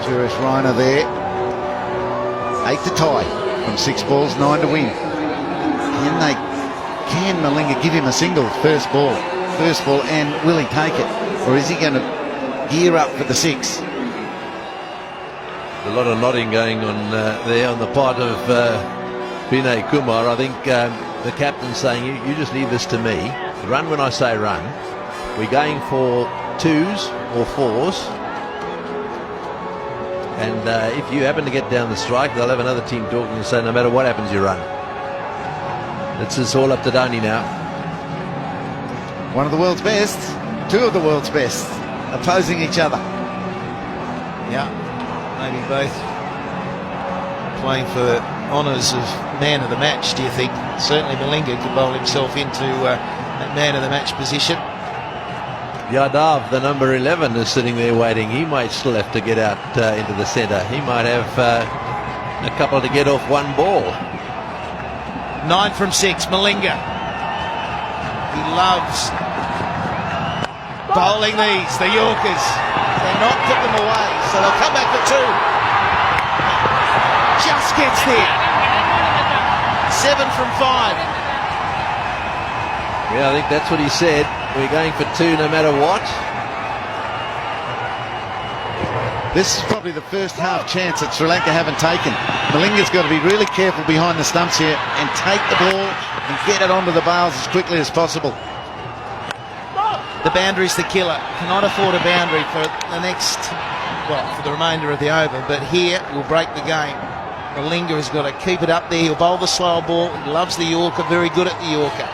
Suresh Raina there. 8 to tie from 6 balls, 9 to win. Can Malinga give him a single first ball, and will he take it? Or is he going to gear up for the 6? A lot of nodding going on there on the part of Vinay Kumar. I think the captain's saying, you just leave this to me. Run when I say run. We're going for 2s or 4s. And if you happen to get down the strike, they'll have another team talking and say, no matter what happens, you run. It's all up to Dhoni now. One of the world's best, 2 of the world's best, opposing each other. Yeah, maybe both playing for honours of man of the match, do you think? Certainly Malinga could bowl himself into that man of the match position. Yadav, the number 11, is sitting there waiting. He might still have to get out into the centre. He might have a couple to get off one ball. 9 from 6, Malinga. He loves bowling these, the Yorkers. They're not put them away, so they'll come back for 2. Just gets there. 7 from 5. Yeah, I think that's what he said. We're going for 2 no matter what. This is probably the first half chance that Sri Lanka haven't taken. Malinga's got to be really careful behind the stumps here and take the ball and get it onto the bails as quickly as possible. The boundary's the killer. Cannot afford a boundary for the next, well, for the remainder of the over, but here will break the game. Malinga has got to keep it up there. He'll bowl the slow ball. He loves the Yorker, very good at the Yorker.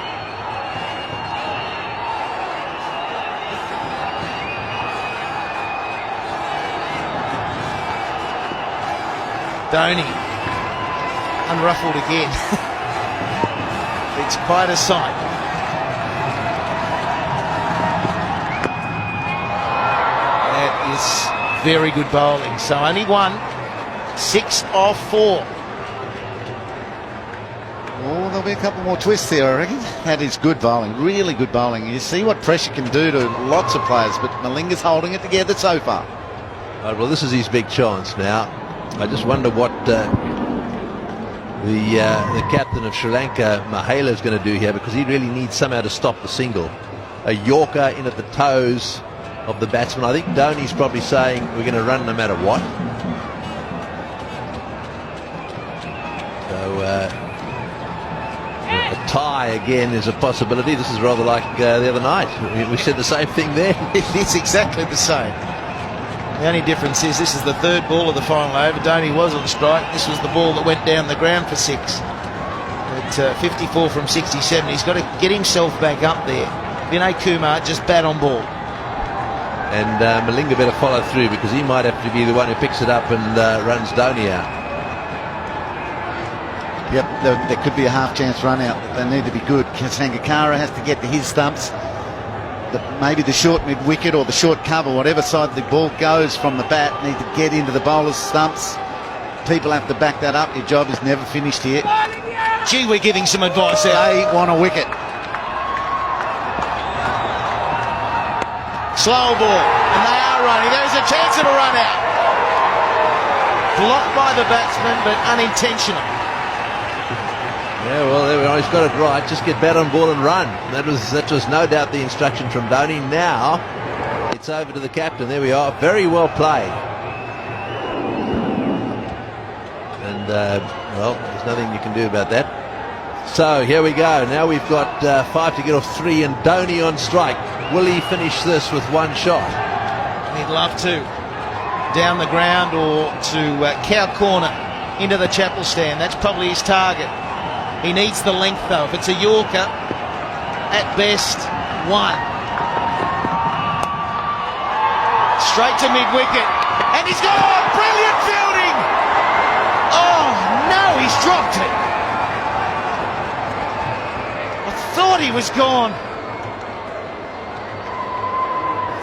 Dhoni, unruffled again. It's quite a sight. That is very good bowling. So only 1, 6 off 4. Oh, there'll be a couple more twists there, I reckon. That is good bowling, really good bowling. You see what pressure can do to lots of players, but Malinga's holding it together so far. Right, well, this is his big chance now. I just wonder what the captain of Sri Lanka, Mahela, is going to do here, because he really needs somehow to stop the single. A Yorker in at the toes of the batsman. I think Dhoni's probably saying we're going to run no matter what. So a tie again is a possibility. This is rather like the other night. We said the same thing there. It's exactly the same. The only difference is this is the 3rd ball of the final over. Dhoni was on strike. This was the ball that went down the ground for 6. At 54 from 67, he's got to get himself back up there. Vinay Kumar just bat on ball. And Malinga better follow through, because he might have to be the one who picks it up and runs Dhoni out. Yep, there could be a half chance run out. They need to be good. Sangakkara has to get to his stumps. Maybe the short mid-wicket or the short cover, whatever side the ball goes from the bat, need to get into the bowler's stumps. People have to back that up. Your job is never finished here. Gee, we're giving some advice there. They want a wicket. Slow ball, and they are running. There's a chance of a run out. Blocked by the batsman, but unintentional. Yeah, well, there we are. He's got it right. Just get bat on ball and run. That was no doubt the instruction from Dhoni. Now it's over to the captain. There we are. Very well played. And well, there's nothing you can do about that. So here we go. Now we've got 5 to get off 3, and Dhoni on strike. Will he finish this with 1 shot? He'd love to. Down the ground or to cow corner into the chapel stand. That's probably his target. He needs the length though. If it's a Yorker, at best 1. Straight to mid-wicket. And he's gone! Brilliant fielding! Oh no, he's dropped it. I thought he was gone.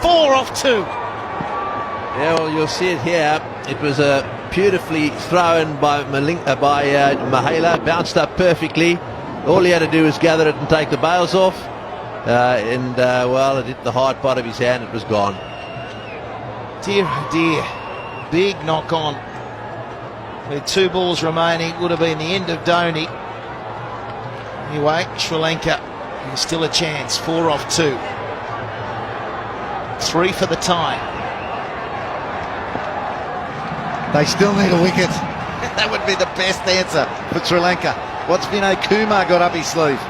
4 off 2. Yeah, well, you'll see it here. It was a beautifully thrown by Mahela, bounced up perfectly. All he had to do was gather it and take the bails off. Well, it hit the hard part of his hand. It was gone. Dear, oh dear. big knock on. With 2 balls remaining, would have been the end of Dhoni. Anyway, Sri Lanka, there's still a chance. 4 off 2. 3 for the tie. They still need a wicket. That would be the best answer for Sri Lanka. What's Vinay Kumar got up his sleeve?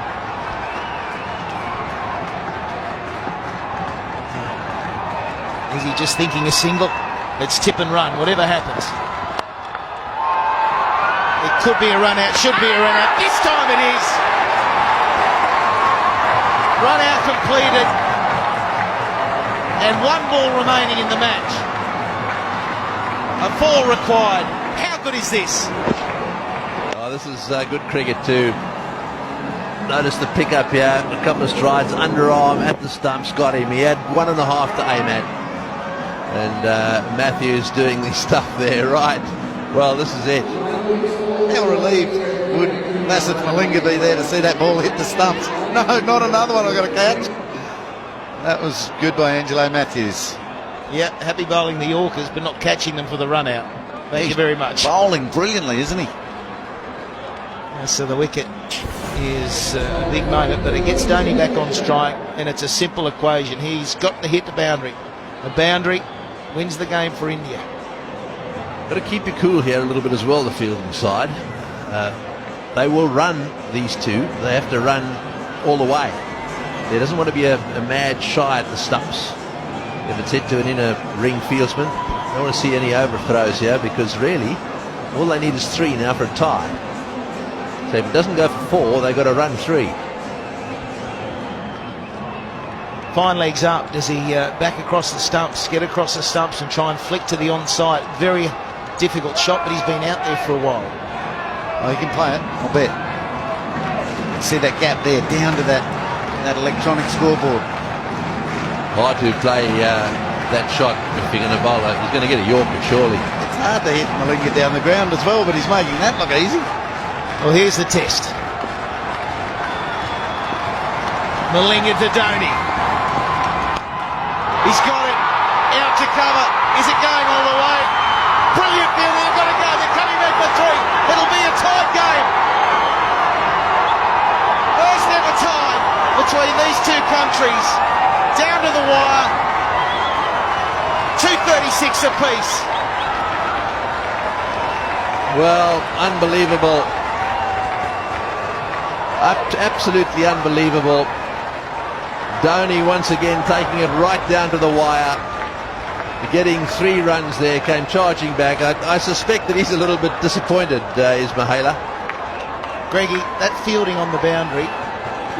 Is he just thinking a single? Let's tip and run, whatever happens. It could be a run out, should be a run out. This time it is. Run out completed. And 1 ball remaining in the match. A 4 required. How good is this? Oh, this is good cricket too. Notice the pickup here, a couple of strides, underarm at the stumps, got him. He had 1.5 to aim at. And Matthews doing the stuff there, right? Well, this is it. How relieved would Lasith Malinga be there to see that ball hit the stumps? No, not another one I've got to catch. That was good by Angelo Matthews. Yeah, happy bowling the Yorkers, but not catching them for the run out. Thank you very much. Bowling brilliantly, isn't he? So the wicket is a big moment, but it gets Dhoni back on strike, and it's a simple equation. He's got to hit the boundary. The boundary wins the game for India. Got to keep you cool here a little bit as well, the fielding side. They will run these 2. They have to run all the way. There doesn't want to be a mad shy at the stumps. If it's hit to an inner ring fieldsman, I don't want to see any overthrows here, because really all they need is 3 now for a tie. So if it doesn't go for 4, they've got to run 3. Fine legs up. Does he back across the stumps, get across the stumps and try and flick to the onside? Very difficult shot, but he's been out there for a while. Oh, he can play it, I'll bet. See that gap there, down to that electronic scoreboard. Hard to play that shot if you're going to bowl it. He's going to get a Yorker, surely. It's hard to hit Malinga down the ground as well, but he's making that look easy. Well, here's the test. Malinga to Dhoni. He's got it. Out to cover. Is it going all the way? Brilliant fielding. They've got to go. They're coming back for 3. It'll be a tied game. First ever tie between these 2 countries. Down to the wire. 2:36 apiece. Well, unbelievable. Absolutely unbelievable. Dhoni once again taking it right down to the wire, getting 3 runs there, came charging back. I suspect that he's a little bit disappointed, is Mahela. Greggy, that fielding on the boundary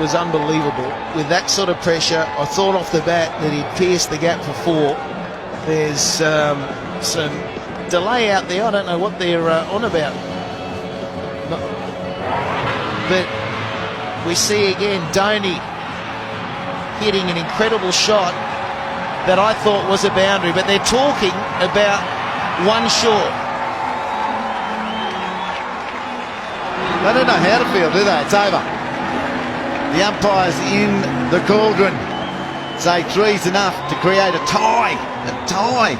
was unbelievable. With that sort of pressure, I thought off the bat that he'd pierced the gap for 4. There's some delay out there. I don't know what they're on about. But we see again Dhoni hitting an incredible shot that I thought was a boundary, but they're talking about 1 short. They don't know how to field, do they? It's over. The umpires in the cauldron say 3's enough to create a tie. A tie.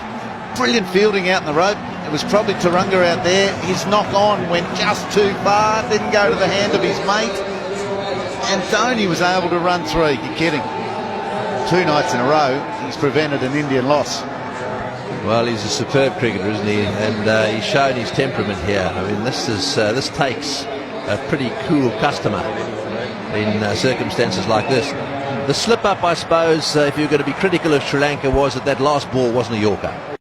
Brilliant fielding out in the road. It was probably Tarunga out there. His knock on went just too far, didn't go to the hand of his mate. And Dhoni was able to run 3. You're kidding. 2 nights in a row, he's prevented an Indian loss. Well, he's a superb cricketer, isn't he? And he's shown his temperament here. I mean, this takes a pretty cool customer in circumstances like this. The slip-up, I suppose, if you're going to be critical of Sri Lanka, was that last ball wasn't a Yorker.